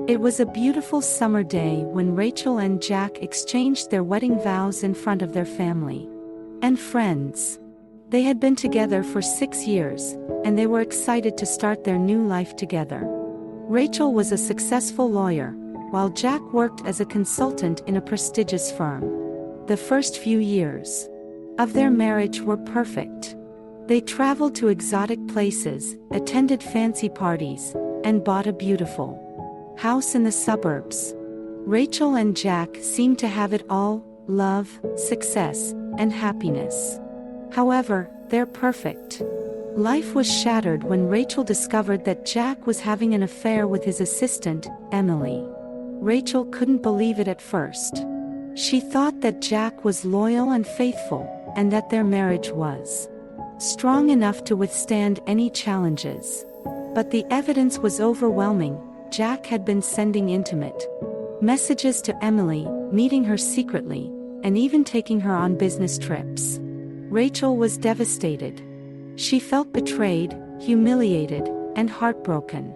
It was a beautiful summer day when Rachel and Jack exchanged their wedding vows in front of their family and friends. They had been together for 6 years, and they were excited to start their new life together. Rachel was a successful lawyer, while Jack worked as a consultant in a prestigious firm. The first few years of their marriage were perfect. They traveled to exotic places, attended fancy parties, and bought a beautiful house in the suburbs. Rachel and Jack seemed to have it all: love, success, and happiness. However, their perfect life was shattered when Rachel discovered that Jack was having an affair with his assistant, Emily. Rachel couldn't believe it at first. She thought that Jack was loyal and faithful, and that their marriage was strong enough to withstand any challenges. But the evidence was overwhelming. Jack had been sending intimate messages to Emily, meeting her secretly, and even taking her on business trips. Rachel was devastated. She felt betrayed, humiliated, and heartbroken.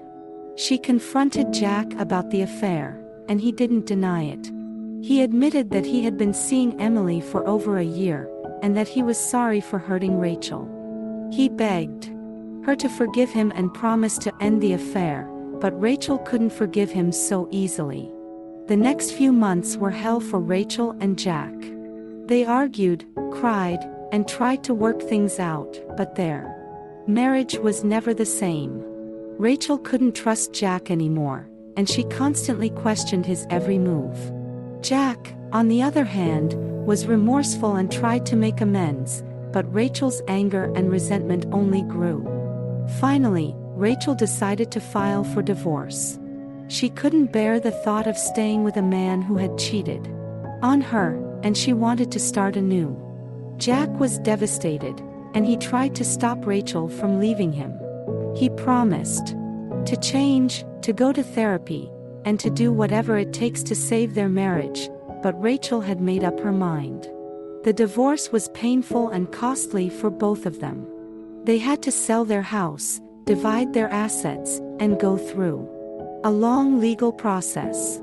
She confronted Jack about the affair, and he didn't deny it. He admitted that he had been seeing Emily for over a year, and that he was sorry for hurting Rachel. He begged her to forgive him and promised to end the affair, but Rachel couldn't forgive him so easily. The next few months were hell for Rachel and Jack. They argued, cried, and tried to work things out, but their marriage was never the same. Rachel couldn't trust Jack anymore, and she constantly questioned his every move. Jack, on the other hand, was remorseful and tried to make amends, but Rachel's anger and resentment only grew. Finally, Rachel decided to file for divorce. She couldn't bear the thought of staying with a man who had cheated on her, and she wanted to start anew. Jack was devastated, and he tried to stop Rachel from leaving him. He promised to change, to go to therapy, and to do whatever it takes to save their marriage, but Rachel had made up her mind. The divorce was painful and costly for both of them. They had to sell their house, divide their assets, and go through a long legal process.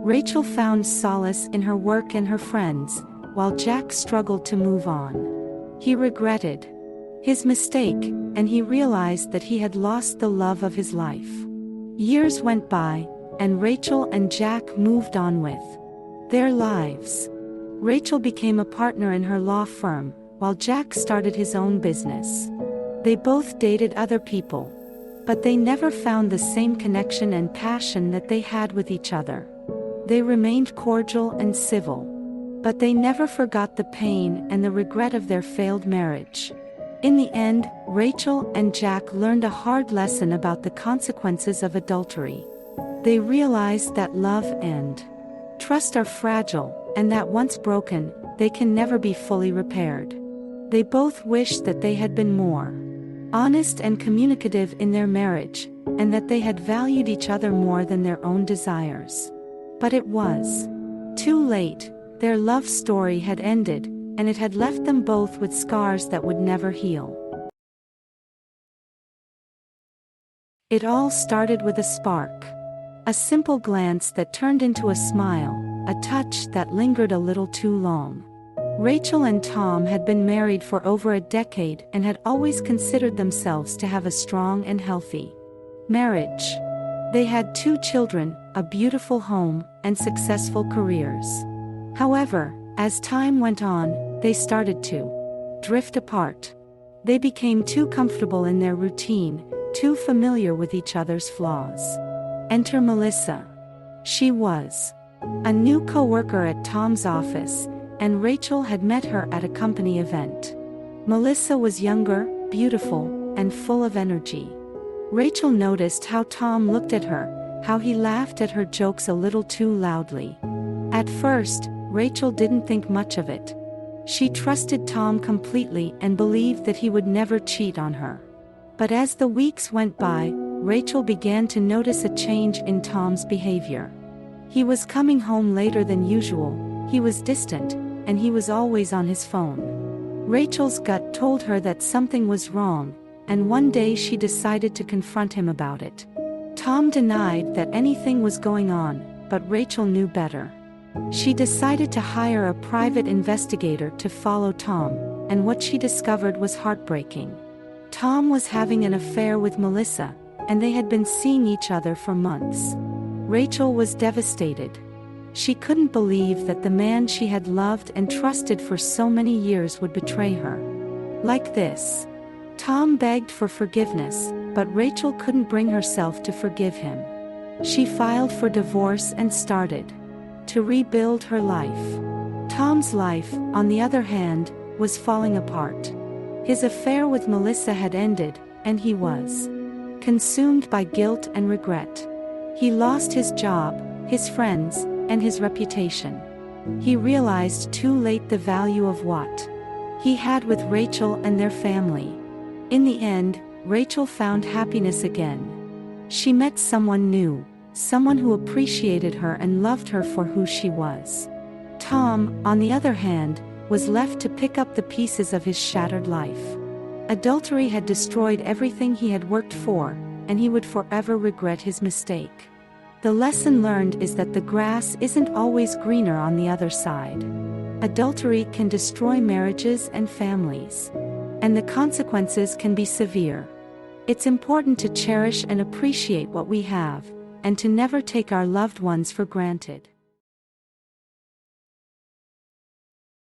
Rachel found solace in her work and her friends, while Jack struggled to move on. He regretted his mistake, and he realized that he had lost the love of his life. Years went by, and Rachel and Jack moved on with their lives. Rachel became a partner in her law firm, while Jack started his own business. They both dated other people, but they never found the same connection and passion that they had with each other. They remained cordial and civil, but they never forgot the pain and the regret of their failed marriage. In the end, Rachel and Jack learned a hard lesson about the consequences of adultery. They realized that love and trust are fragile, and that once broken, they can never be fully repaired. They both wished that they had been more honest and communicative in their marriage, and that they had valued each other more than their own desires. But it was too late. Their love story had ended, and it had left them both with scars that would never heal. It all started with a spark. A simple glance that turned into a smile, a touch that lingered a little too long. Rachel and Tom had been married for over a decade and had always considered themselves to have a strong and healthy marriage. They had 2 children, a beautiful home, and successful careers. However, as time went on, they started to drift apart. They became too comfortable in their routine, too familiar with each other's flaws. Enter Melissa. She was a new co-worker at Tom's office, and Rachel had met her at a company event. Melissa was younger, beautiful, and full of energy. Rachel noticed how Tom looked at her, how he laughed at her jokes a little too loudly. At first, Rachel didn't think much of it. She trusted Tom completely and believed that he would never cheat on her. But as the weeks went by, Rachel began to notice a change in Tom's behavior. He was coming home later than usual, he was distant, and he was always on his phone. Rachel's gut told her that something was wrong, and one day she decided to confront him about it. Tom denied that anything was going on, but Rachel knew better. She decided to hire a private investigator to follow Tom, and what she discovered was heartbreaking. Tom was having an affair with Melissa, and they had been seeing each other for months. Rachel was devastated. She couldn't believe that the man she had loved and trusted for so many years would betray her. Like this. Tom begged for forgiveness, but Rachel couldn't bring herself to forgive him. She filed for divorce and started to rebuild her life. Tom's life, on the other hand, was falling apart. His affair with Melissa had ended, and he was consumed by guilt and regret. He lost his job, his friends, and his reputation. He realized too late the value of what he had with Rachel and their family. In the end, Rachel found happiness again. She met someone new, someone who appreciated her and loved her for who she was. Tom, on the other hand, was left to pick up the pieces of his shattered life. Adultery had destroyed everything he had worked for, and he would forever regret his mistake. The lesson learned is that the grass isn't always greener on the other side. Adultery can destroy marriages and families, and the consequences can be severe. It's important to cherish and appreciate what we have, and to never take our loved ones for granted.